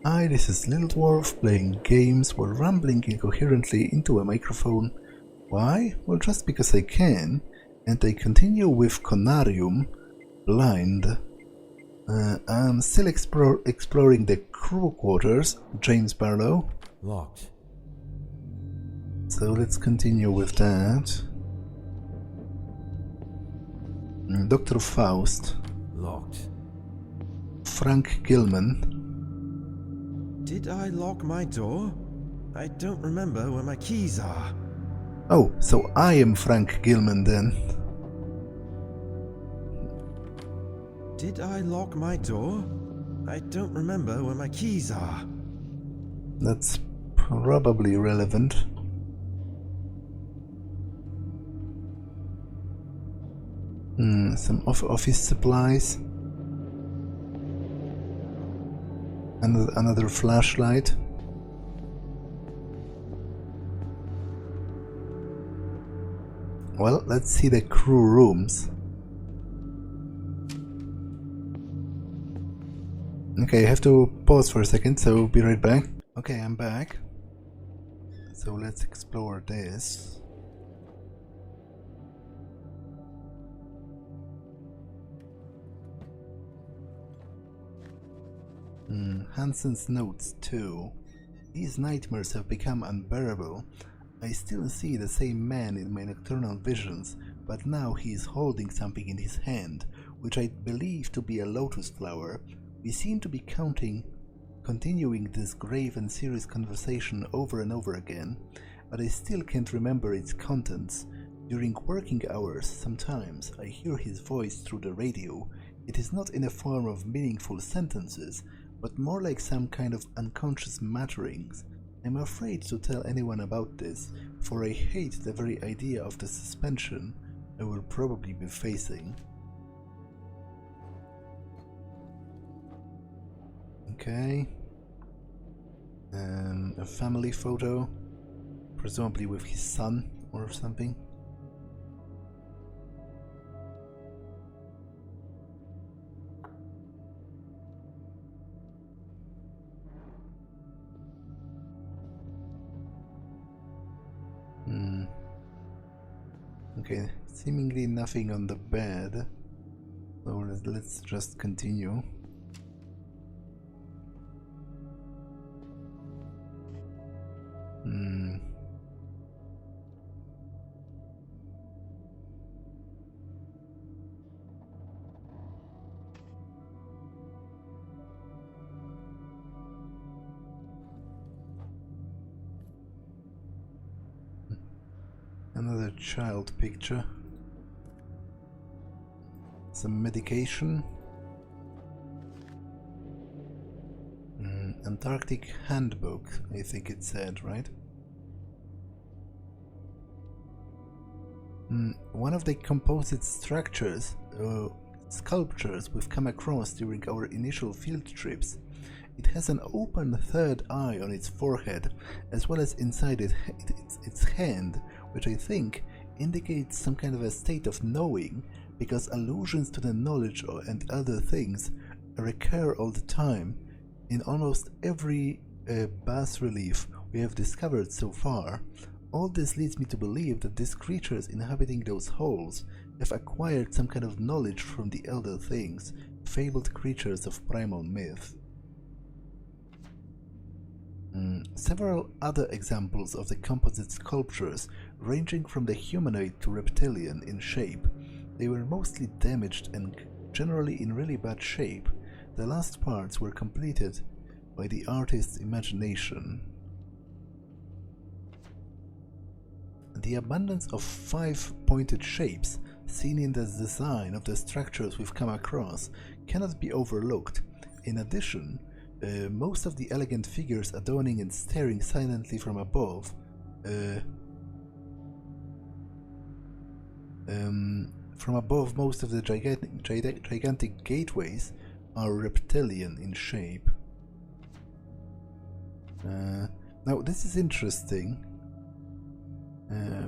Hi, this is Little Dwarf playing games while rambling incoherently into a microphone. Why? Well, just because I can, and I continue with Conarium, blind. I'm still exploring the crew quarters, James Barlow. Locked. So let's continue with that. Dr. Faust. Locked. Frank Gilman. Did I lock my door? I don't remember where my keys are. Oh, so I am Frank Gilman then. Did I lock my door? I don't remember where my keys are. That's probably relevant. Some office supplies. Another flashlight. Well, let's see the crew rooms. Okay, I have to pause for a second, so be right back. Okay, I'm back. So let's explore this. Hansen's notes too. These nightmares have become unbearable. I still see the same man in my nocturnal visions, but now he is holding something in his hand, which I believe to be a lotus flower. We seem to be continuing this grave and serious conversation over and over again, but I still can't remember its contents. During working hours, sometimes I hear his voice through the radio. It is not in the form of meaningful sentences, but more like some kind of unconscious mutterings. I'm afraid to tell anyone about this, for I hate the very idea of the suspension I will probably be facing. Okay. A family photo, presumably with his son or something. Okay, seemingly nothing on the bed, so let's just continue. Another child picture. Some medication. Antarctic handbook, I think it said, right? One of the composite structures, sculptures we've come across during our initial field trips. It has an open third eye on its forehead, as well as inside its hand, which I think indicates some kind of a state of knowing, because allusions to the knowledge and other things recur all the time in almost every bas-relief we have discovered so far. All this leads me to believe that these creatures inhabiting those holes have acquired some kind of knowledge from the elder things, fabled creatures of primal myth. Several other examples of the composite sculptures, ranging from the humanoid to reptilian in shape. They were mostly damaged and generally in really bad shape. The last parts were completed by the artist's imagination. The abundance of 5-pointed shapes seen in the design of the structures we've come across cannot be overlooked. In addition, most of the elegant figures adorning and staring silently from above most of the gigantic gateways are reptilian in shape. Now this is interesting.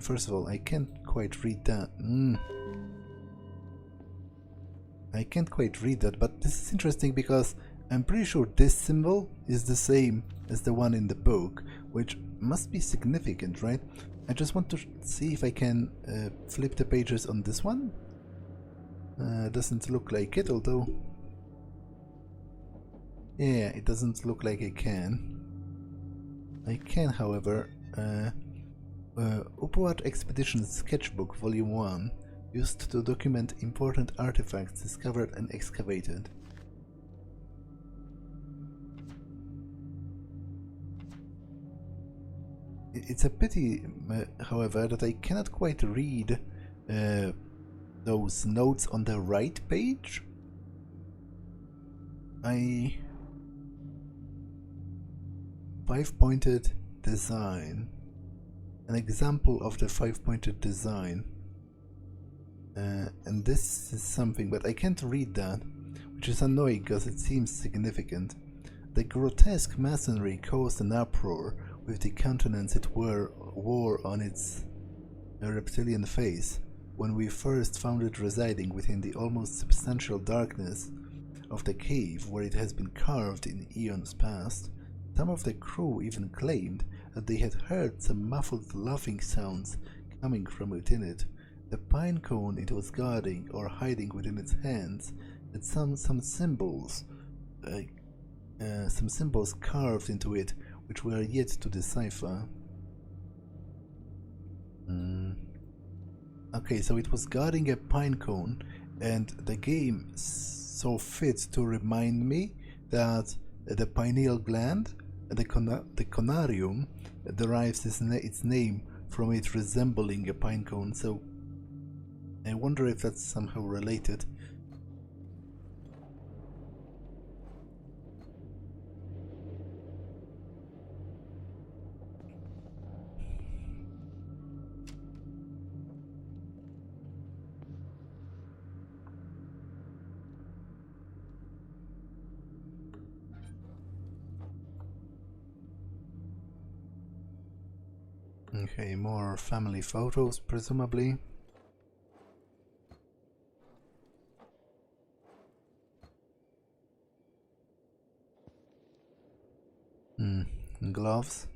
First of all, I can't quite read that. I can't quite read that, but this is interesting because I'm pretty sure this symbol is the same as the one in the book, which must be significant, right? I just want to see if I can flip the pages on this one. Doesn't look like it, although... Yeah, it doesn't look like I can. I can, however... Upuaut Expedition Sketchbook Volume 1, used to document important artifacts discovered and excavated. It's a pity, however, that I cannot quite read those notes on the right page. Five-pointed design. An example of the five-pointed design. And this is something, but I can't read that, which is annoying because it seems significant. The grotesque masonry caused an uproar with the countenance it wore on its reptilian face when we first found it residing within the almost substantial darkness of the cave where it has been carved in eons past. Some of the crew even claimed that they had heard some muffled laughing sounds coming from within it. The pine cone it was guarding or hiding within its hands had some symbols carved into it which we are yet to decipher. Okay, so it was guarding a pine cone, and the game saw fit to remind me that the pineal gland, the Conarium, derives its name from it resembling a pine cone, so I wonder if that's somehow related. Okay, more family photos, presumably. Gloves.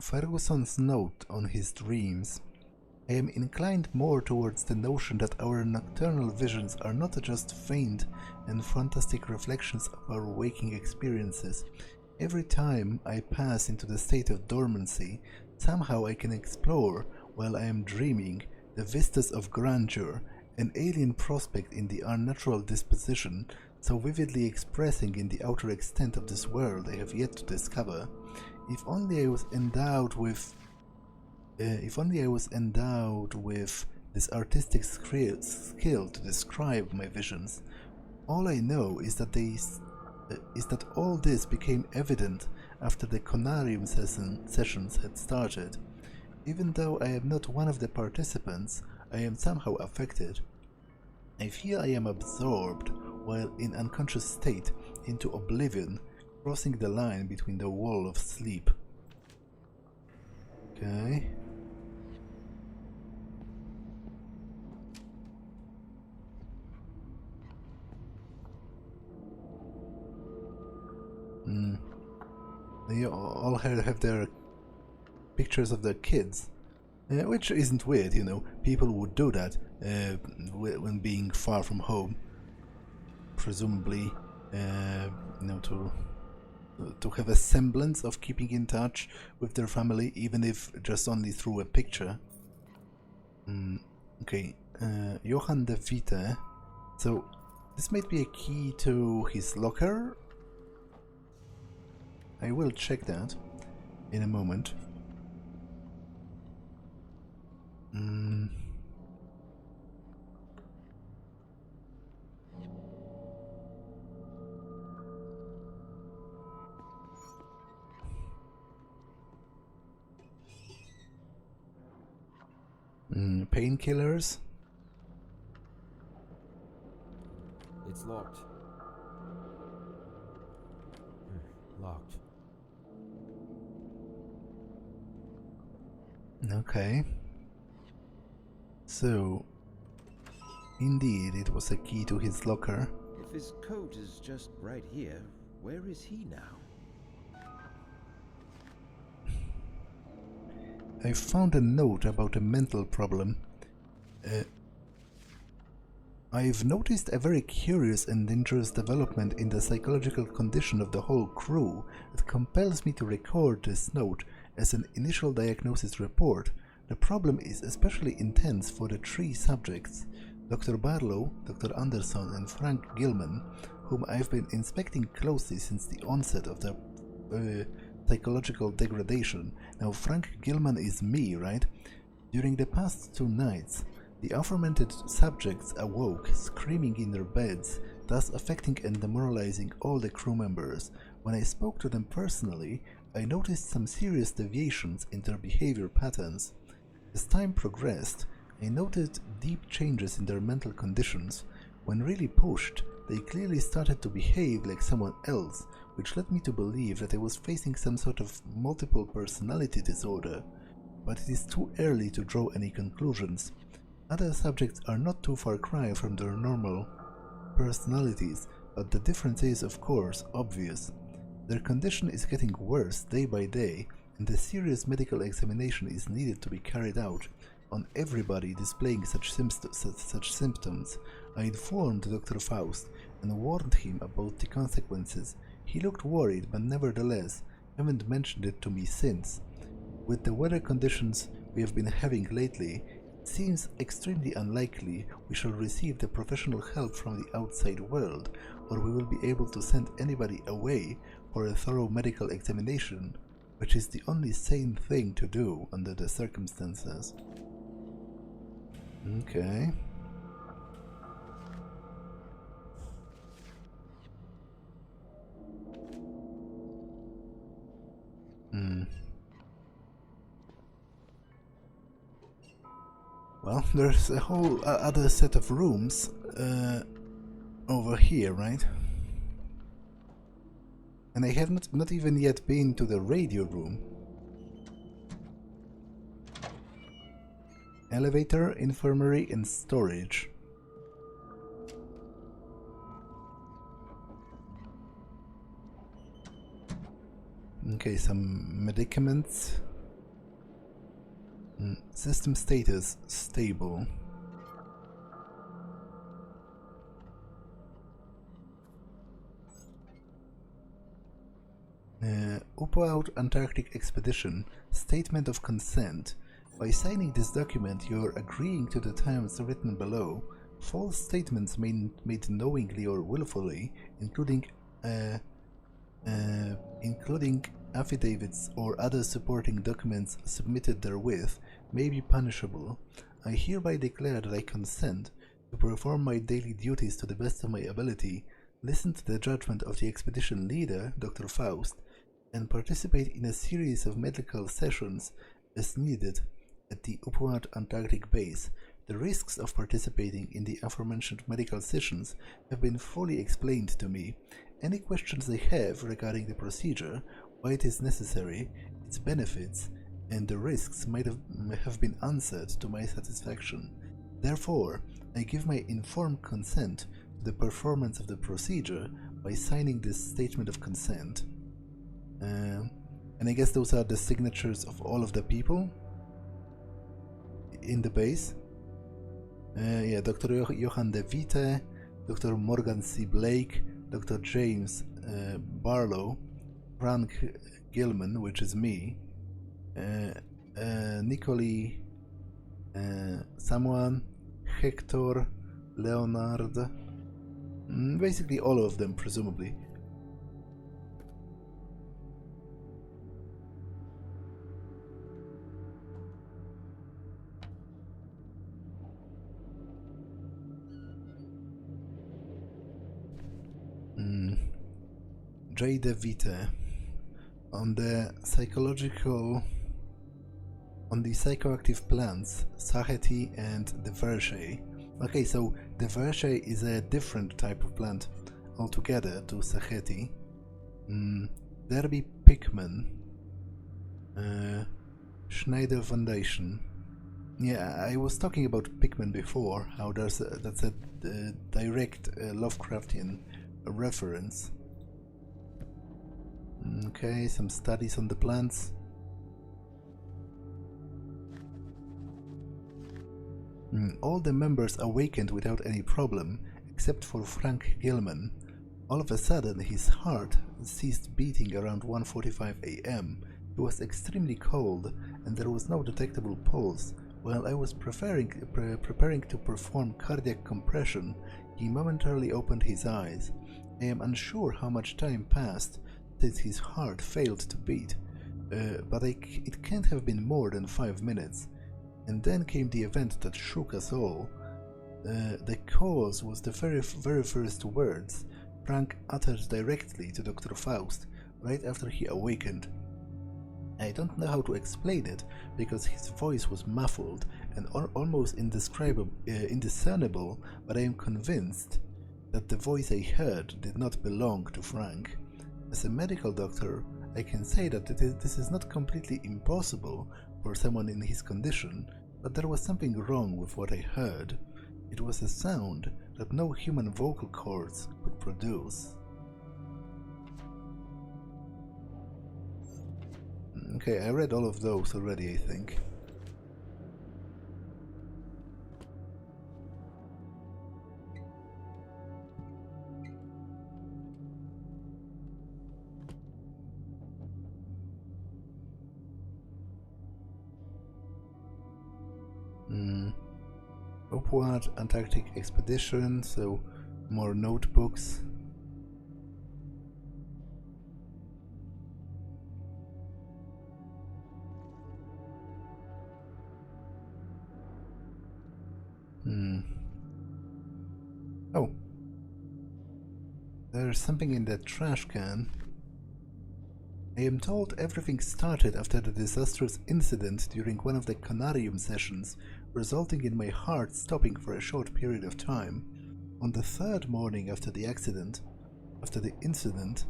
Ferguson's note on his dreams. I am inclined more towards the notion that our nocturnal visions are not just faint and fantastic reflections of our waking experiences. Every time I pass into the state of dormancy, somehow I can explore, while I am dreaming, the vistas of grandeur, an alien prospect in the unnatural disposition, so vividly expressing in the outer extent of this world I have yet to discover. If only I was endowed with this artistic skill to describe my visions. All I know is that all this became evident after the Conarium sessions had started. Even though I am not one of the participants, I am somehow affected. I feel I am absorbed, while in unconscious state, into oblivion, crossing the line between the wall of sleep. Okay. They all have their pictures of their kids, which isn't weird, you know. People would do that when being far from home, presumably, you know, to have a semblance of keeping in touch with their family, even if just only through a picture. Okay, Johann de Witte. So this might be a key to his locker. I will check that in a moment. Painkillers. It's locked. Locked. Okay. So, indeed, it was a key to his locker. If his coat is just right here, where is he now? I found a note about a mental problem. I've noticed a very curious and dangerous development in the psychological condition of the whole crew that compels me to record this note as an initial diagnosis report. The problem is especially intense for the three subjects, Dr. Barlow, Dr. Anderson, and Frank Gilman, whom I've been inspecting closely since the onset of the psychological degradation. Now, Frank Gilman is me, right? During the past 2 nights, the aforementioned subjects awoke, screaming in their beds, thus affecting and demoralizing all the crew members. When I spoke to them personally, I noticed some serious deviations in their behavior patterns. As time progressed, I noted deep changes in their mental conditions. When really pushed, they clearly started to behave like someone else, which led me to believe that I was facing some sort of multiple personality disorder. But it is too early to draw any conclusions. Other subjects are not too far cry from their normal personalities, but the difference is, of course, obvious. Their condition is getting worse day by day, and a serious medical examination is needed to be carried out on everybody displaying such symptoms. I informed Dr. Faust and warned him about the consequences. He looked worried, but nevertheless haven't mentioned it to me since. With the weather conditions we have been having lately, it seems extremely unlikely we shall receive the professional help from the outside world, or we will be able to send anybody away for a thorough medical examination, which is the only sane thing to do under the circumstances. Okay. Well, there's a whole other set of rooms over here, right? And I have not even yet been to the radio room. Elevator, infirmary, and storage. Okay, some medicaments. System status stable. Upuaut Antarctic expedition. Statement of consent. By signing this document, you are agreeing to the terms written below. False statements made knowingly or willfully, including affidavits or other supporting documents submitted therewith, may be punishable. I hereby declare that I consent to perform my daily duties to the best of my ability, listen to the judgment of the expedition leader, Dr. Faust, and participate in a series of medical sessions as needed at the Upuaut Antarctic base. The risks of participating in the aforementioned medical sessions have been fully explained to me. Any questions they have regarding the procedure, why it is necessary, its benefits, and the risks might have been answered to my satisfaction. Therefore, I give my informed consent to the performance of the procedure by signing this statement of consent. And I guess those are the signatures of all of the people in the base. Yeah, Dr. Johan de Vite, Dr. Morgan C. Blake, Dr. James Barlow, Frank Gilman, which is me, Nicoli Samuan, Hector, Leonard, basically all of them, presumably. J. de Vite on the psychoactive plants, Saheti and the Verche. Okay, so the Verche is a different type of plant altogether to Saheti. Derby Pickman, Schneider Foundation. Yeah, I was talking about Pikmin before, how that's a direct Lovecraftian reference. Okay, some studies on the plants. All the members awakened without any problem, except for Frank Gilman. All of a sudden, his heart ceased beating around 1:45 a.m. He was extremely cold, and there was no detectable pulse. While I was preparing to perform cardiac compression, he momentarily opened his eyes. I am unsure how much time passed since his heart failed to beat, but it can't have been more than 5 minutes. And then came the event that shook us all. The cause was the very first words Frank uttered directly to Dr. Faust right after he awakened. I don't know how to explain it, because his voice was muffled and almost indiscernible, but I am convinced that the voice I heard did not belong to Frank. As a medical doctor, I can say that this is not completely impossible for someone in his condition, but there was something wrong with what I heard. It was a sound that no human vocal cords could produce. Okay, I read all of those already, I think. Upuaut Antarctic expedition, so more notebooks. Oh. There's something in that trash can. I am told everything started after the disastrous incident during one of the Conarium sessions, resulting in my heart stopping for a short period of time. On the third morning after the incident,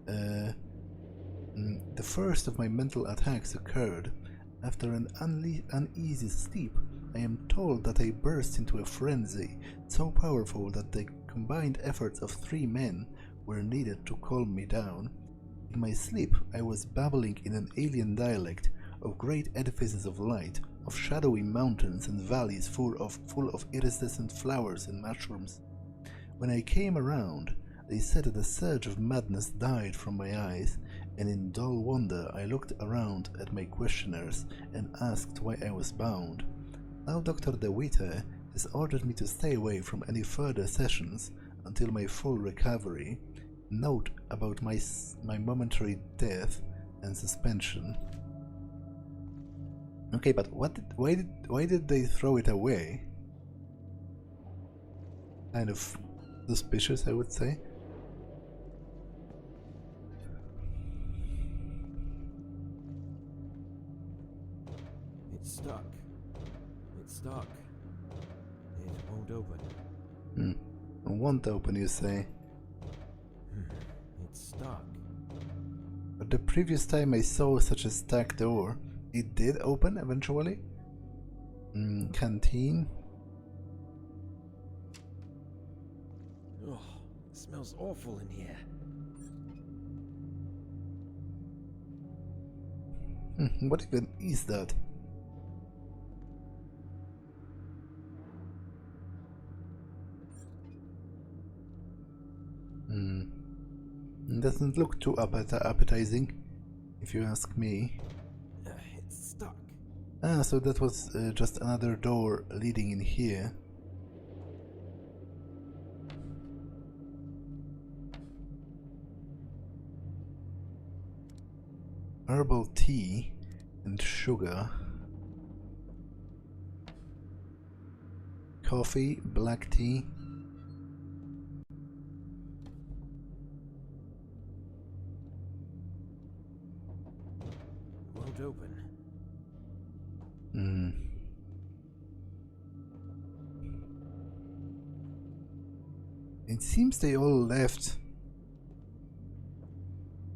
the first of my mental attacks occurred. After an uneasy sleep, I am told that I burst into a frenzy so powerful that the combined efforts of 3 men were needed to calm me down. In my sleep, I was babbling in an alien dialect of great edifices of light, of shadowy mountains and valleys full of iridescent flowers and mushrooms. When I came around, they said that a surge of madness died from my eyes, and in dull wonder I looked around at my questioners and asked why I was bound. Now Dr. De Witte has ordered me to stay away from any further sessions until my full recovery. Note about my momentary death and suspension. Okay, but why did they throw it away? Kind of suspicious, I would say. It's stuck. It's stuck. It won't open. It won't open, you say? It's stuck. But the previous time I saw such a stuck door, it did open eventually? Canteen? Oh, it smells awful in here. What even is that? Doesn't look too appetizing, if you ask me. It's stuck. Ah, so that was just another door leading in here. Herbal tea and sugar. Coffee, black tea. Won't open. It seems they all left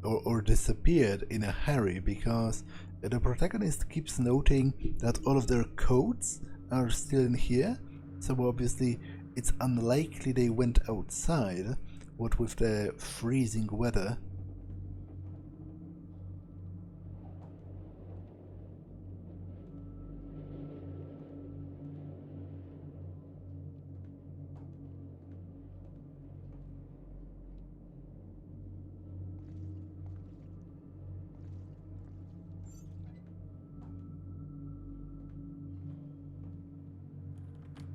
or disappeared in a hurry, because The protagonist keeps noting that all of their coats are still in here, so obviously it's unlikely they went outside, what with the freezing weather.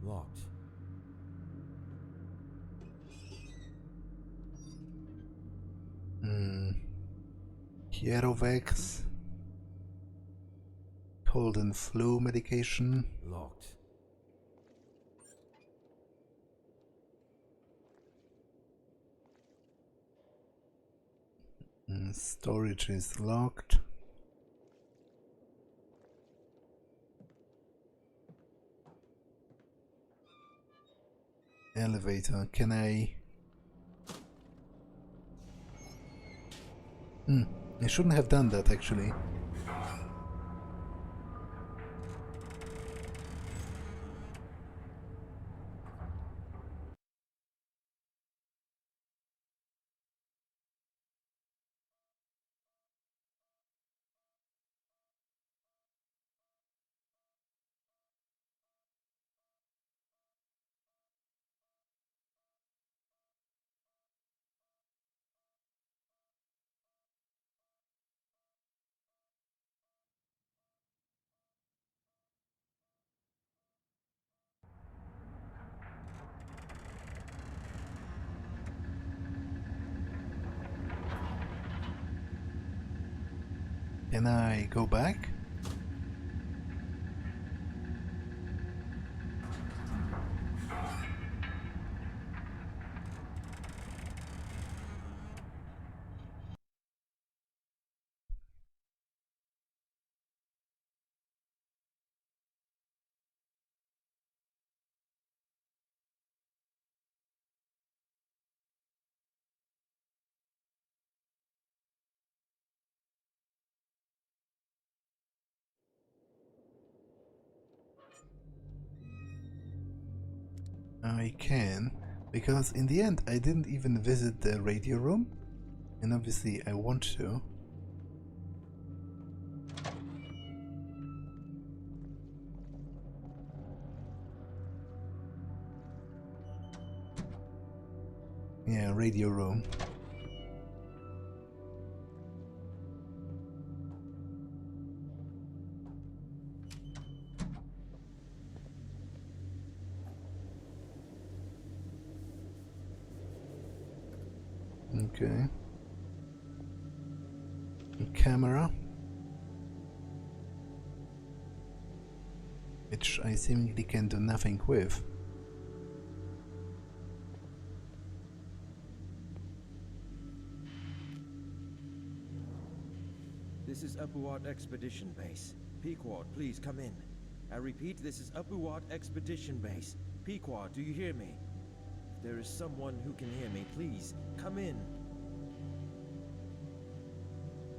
Locked. Hierovex. Cold and flu medication. Locked. Storage is locked. Elevator, can I... I shouldn't have done that actually. Can I go back? I can, because in the end I didn't even visit the radio room, and obviously I want to. Yeah, radio room. Okay. Camera, which I seemingly can do nothing with. This is Upuaut Expedition Base. Pequod, please come in. I repeat, this is Upuaut Expedition Base. Pequod, do you hear me? If there is someone who can hear me, please, come in.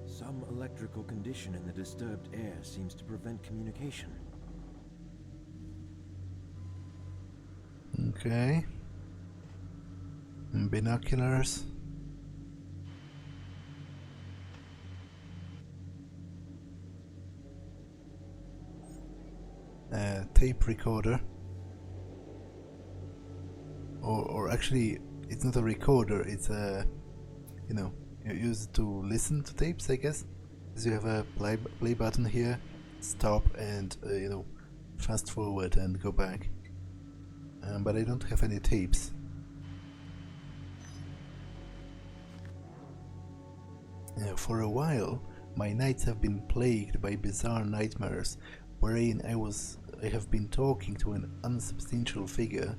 Some electrical condition in the disturbed air seems to prevent communication. Okay. Binoculars. Tape recorder. Or actually, it's not a recorder, it's a, you know, you use it to listen to tapes, I guess. Because you have a play button here, stop and, you know, fast forward and go back. But I don't have any tapes. For a while, my nights have been plagued by bizarre nightmares, wherein I have been talking to an unsubstantial figure.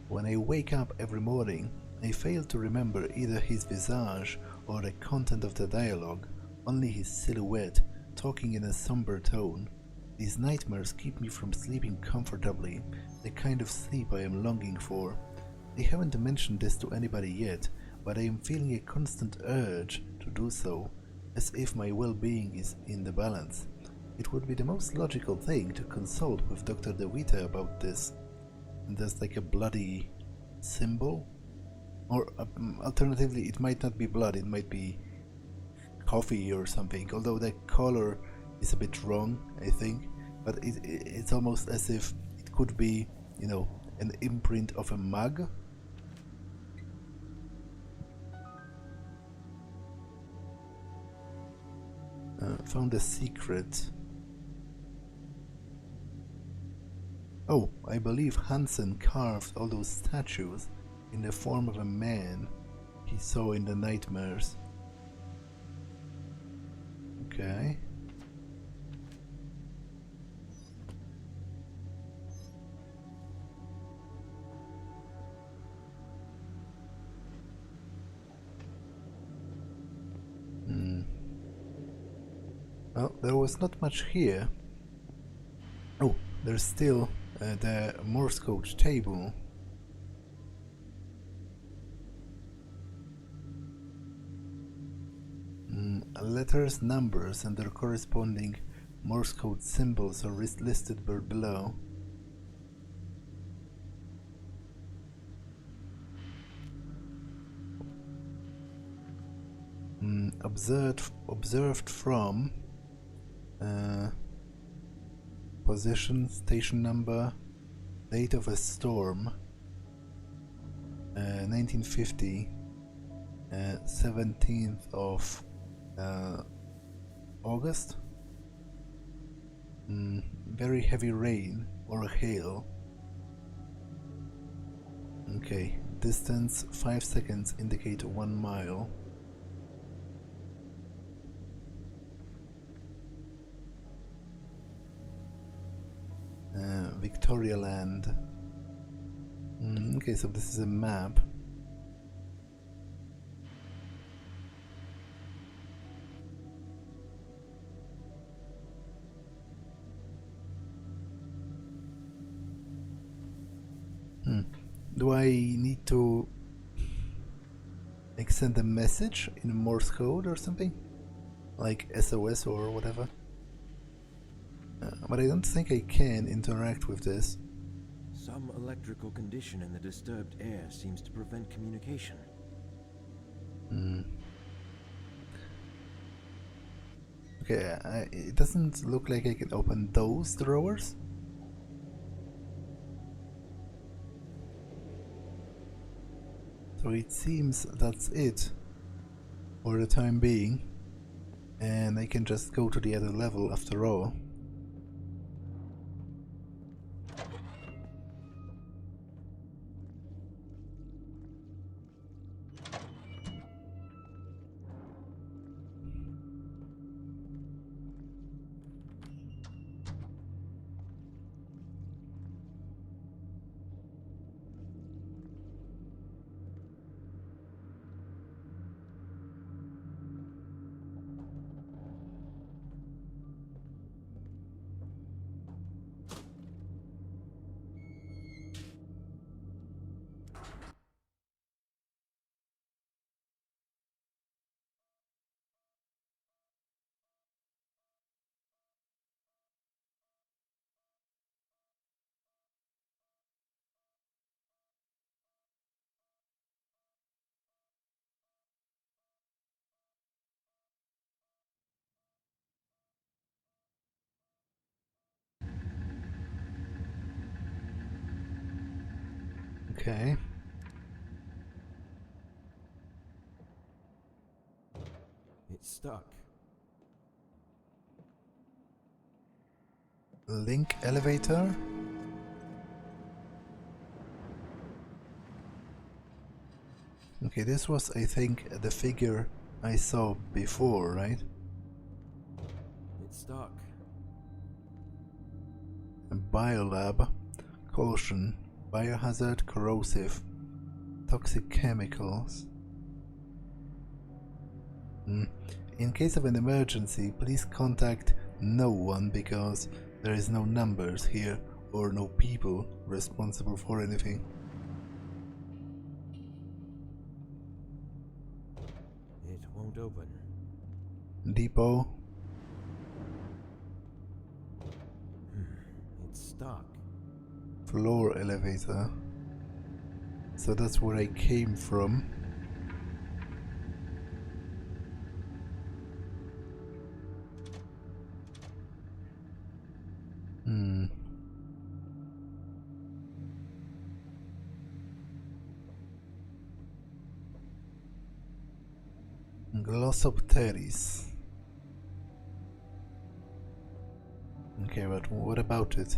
When I wake up every morning, I fail to remember either his visage or the content of the dialogue, only his silhouette, talking in a somber tone. These nightmares keep me from sleeping comfortably, the kind of sleep I am longing for. I haven't mentioned this to anybody yet, but I am feeling a constant urge to do so. as if my well-being is in the balance. It would be the most logical thing to consult with Dr. DeWitte about this. And there's like a bloody symbol? Or alternatively, it might not be blood, it might be coffee or something, although the color is a bit wrong, I think. But it's almost as if it could be, you know, an imprint of a mug. Found a secret. Oh, I believe Hansen carved all those statues in the form of a man he saw in the nightmares. Okay. Well, there was not much here. Oh, there's still the Morse code table. Letters, numbers, and their corresponding Morse code symbols are listed below. Observed from position, station number, date of a storm, 1950, 17th of August. Very heavy rain or hail. Okay, distance 5 seconds indicate 1 mile. Victoria Land. Okay, so this is a map. Do I need to send a message in Morse code or something? Like SOS or whatever? But I don't think I can interact with this. Some electrical condition in the disturbed air seems to prevent communication. Okay, it doesn't look like I can open those drawers. So it seems that's it for the time being, and I can just go to the other level after all. Okay. It's stuck. Link elevator. Okay, this was, I think, the figure I saw before, right? It's stuck. Biolab. Caution. Biohazard, corrosive, toxic chemicals. In case of an emergency, please contact no one because there is no numbers here or no people responsible for anything. It won't open. Depot. It's stuck. Floor elevator. So that's where I came from. Glossopteris. Okay, but what about it?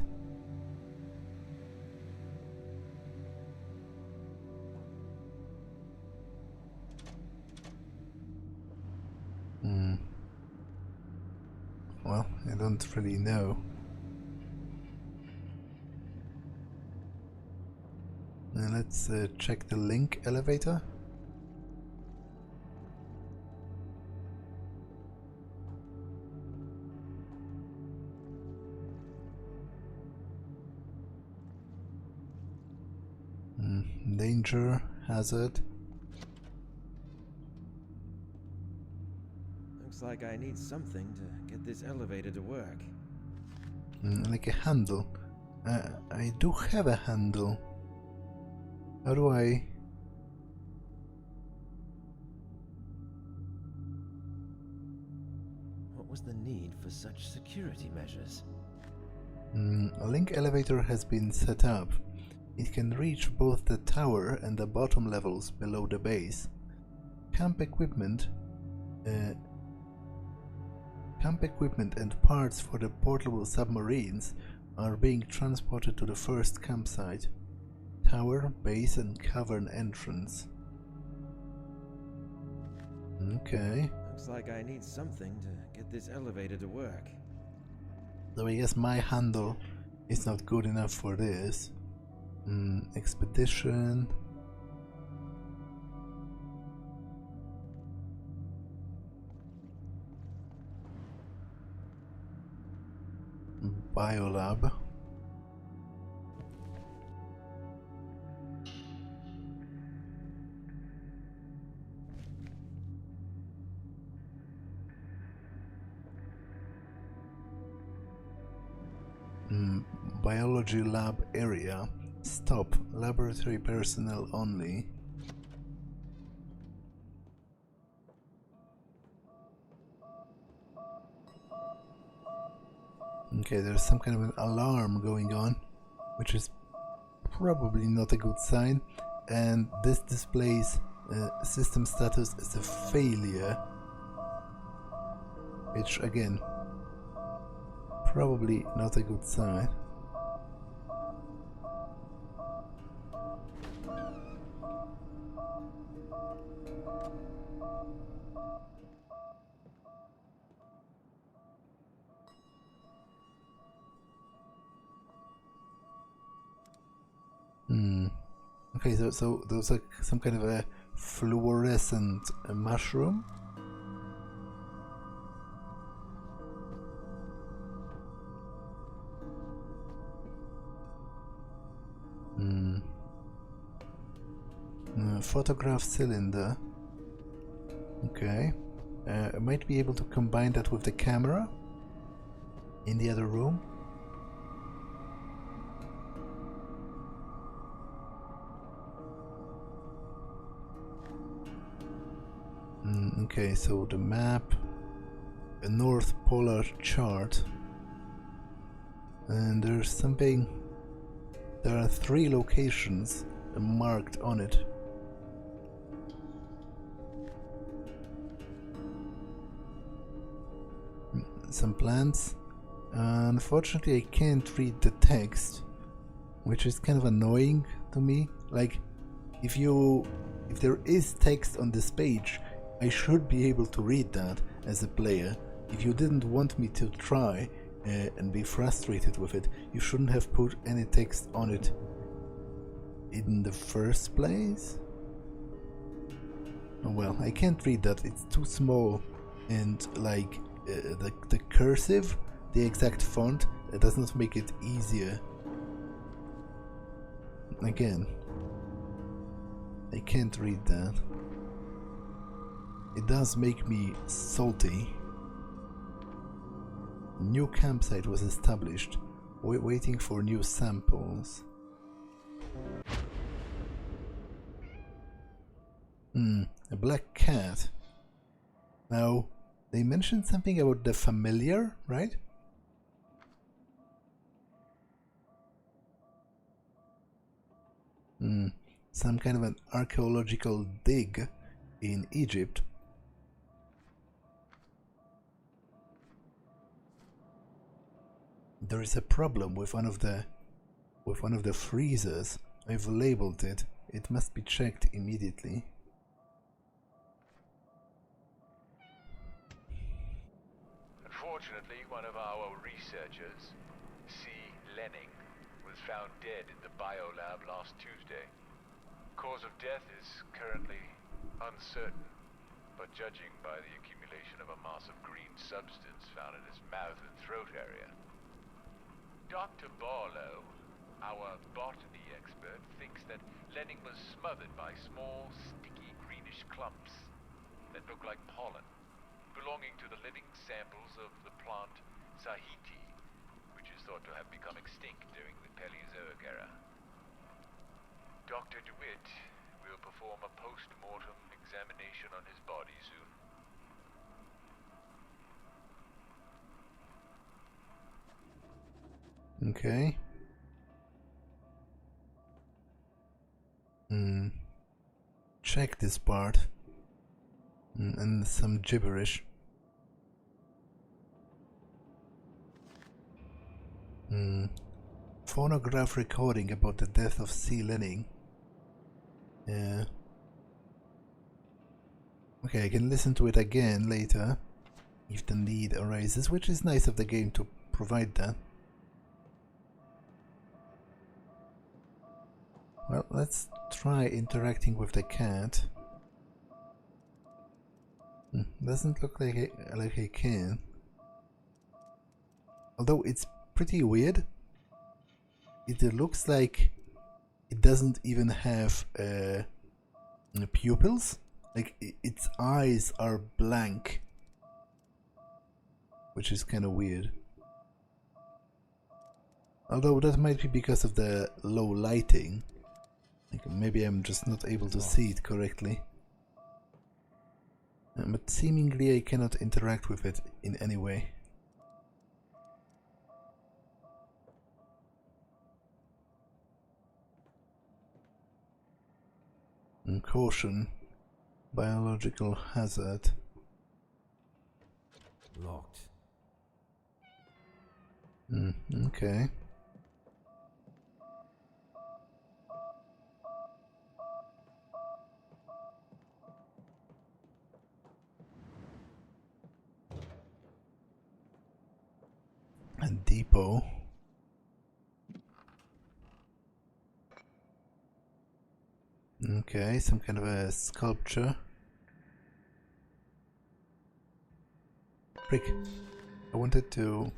Well, I don't really know. Let's check the link elevator. Danger, hazard. Looks like I need something to get this elevator to work. Like a handle. I do have a handle. How do I... What was the need for such security measures? A link elevator has been set up. It can reach both the tower and the bottom levels below the base. Camp equipment and parts for the portable submarines are being transported to the first campsite. Tower, base and cavern entrance. Okay. Looks like I need something to get this elevator to work. So I guess my handle is not good enough for this. Expedition. Biolab. Biology lab area. Stop. Laboratory personnel only. Okay, there's some kind of an alarm going on, which is probably not a good sign, and this displays system status as a failure, which again, probably not a good sign. Okay, so there's like some kind of a fluorescent mushroom. Photograph cylinder. Okay. I might be able to combine that with the camera in the other room. Okay, so the map, a North Polar chart, and there's something. There are 3 locations marked on it. Some plants. Unfortunately, I can't read the text, which is kind of annoying to me. Like, if there is text on this page, I should be able to read that as a player. If you didn't want me to try and be frustrated with it, you shouldn't have put any text on it in the first place. Oh well, I can't read that, it's too small, and like the cursive, the exact font, it does not make it easier. Again, I can't read that. It does make me salty. New campsite was established, waiting for new samples. A black cat. Now, they mentioned something about the familiar, right? Some kind of an archaeological dig in Egypt. There is a problem with one of the freezers. I've labeled it. It must be checked immediately. Unfortunately, one of our researchers, C. Lenning, was found dead in the biolab last Tuesday. Cause of death is currently uncertain, but judging by the accumulation of a mass of green substance found in his mouth and throat area. Dr. Barlow, our botany expert, thinks that Lenning was smothered by small, sticky, greenish clumps that look like pollen, belonging to the living samples of the plant Sahiti, which is thought to have become extinct during the Paleozoic era. Dr. DeWitt will perform a post-mortem examination on his body soon. Okay. Check this part. And some gibberish. Phonograph recording about the death of C. Lenning. Yeah. Okay, I can listen to it again later if the need arises, which is nice of the game to provide that. Well, let's try interacting with the cat. Doesn't look like I can. Although it's pretty weird. It looks like it doesn't even have pupils. Like its eyes are blank, which is kind of weird. Although that might be because of the low lighting. Like maybe I'm just not able to see it correctly. But seemingly I cannot interact with it in any way. And caution. Biological hazard. Locked. Okay. And depot. Okay, some kind of a sculpture. Frick. I wanted to...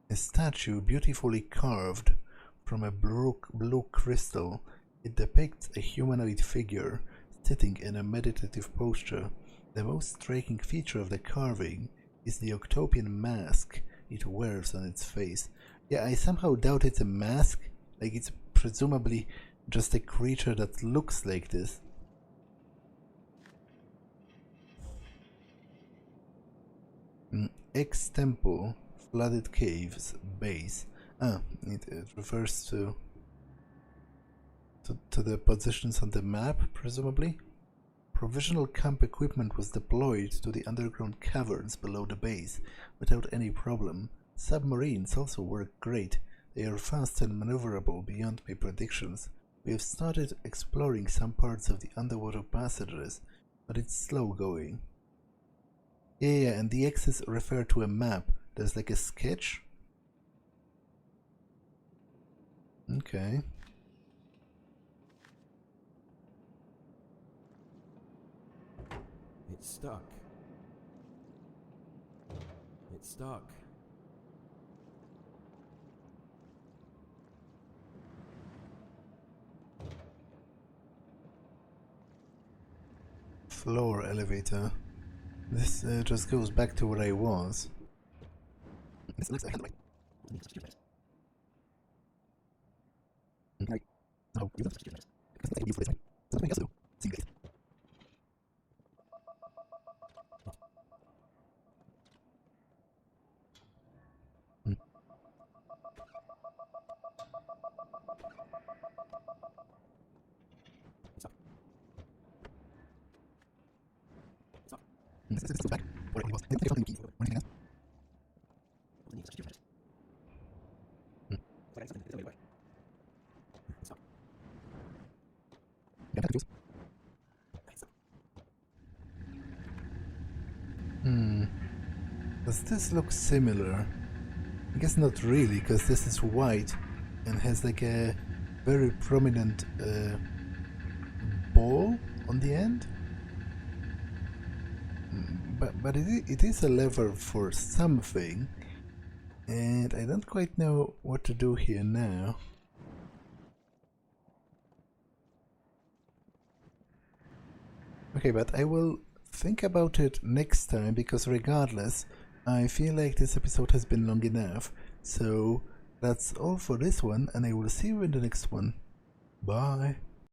A statue beautifully carved from a blue crystal. It depicts a humanoid figure sitting in a meditative posture. The most striking feature of the carving is the octopian mask it wears on its face. Yeah, I somehow doubt it's a mask. Like it's presumably just a creature that looks like this. Ex-temple, flooded caves, base. It refers to the positions on the map, presumably. Provisional camp equipment was deployed to the underground caverns below the base without any problem. Submarines also work great. They are fast and maneuverable beyond my predictions. We have started exploring some parts of the underwater passages, but it's slow going. Yeah, and the X's refer to a map. There's like a sketch. Okay. It's stuck. It's stuck. floor elevator. This just goes back to where I was. Does this look similar? I guess not really, because this is white and has like a very prominent ball on the end. But it is a lever for something, and I don't quite know what to do here now. Okay, but I will think about it next time, because regardless, I feel like this episode has been long enough. So that's all for this one, and I will see you in the next one. Bye!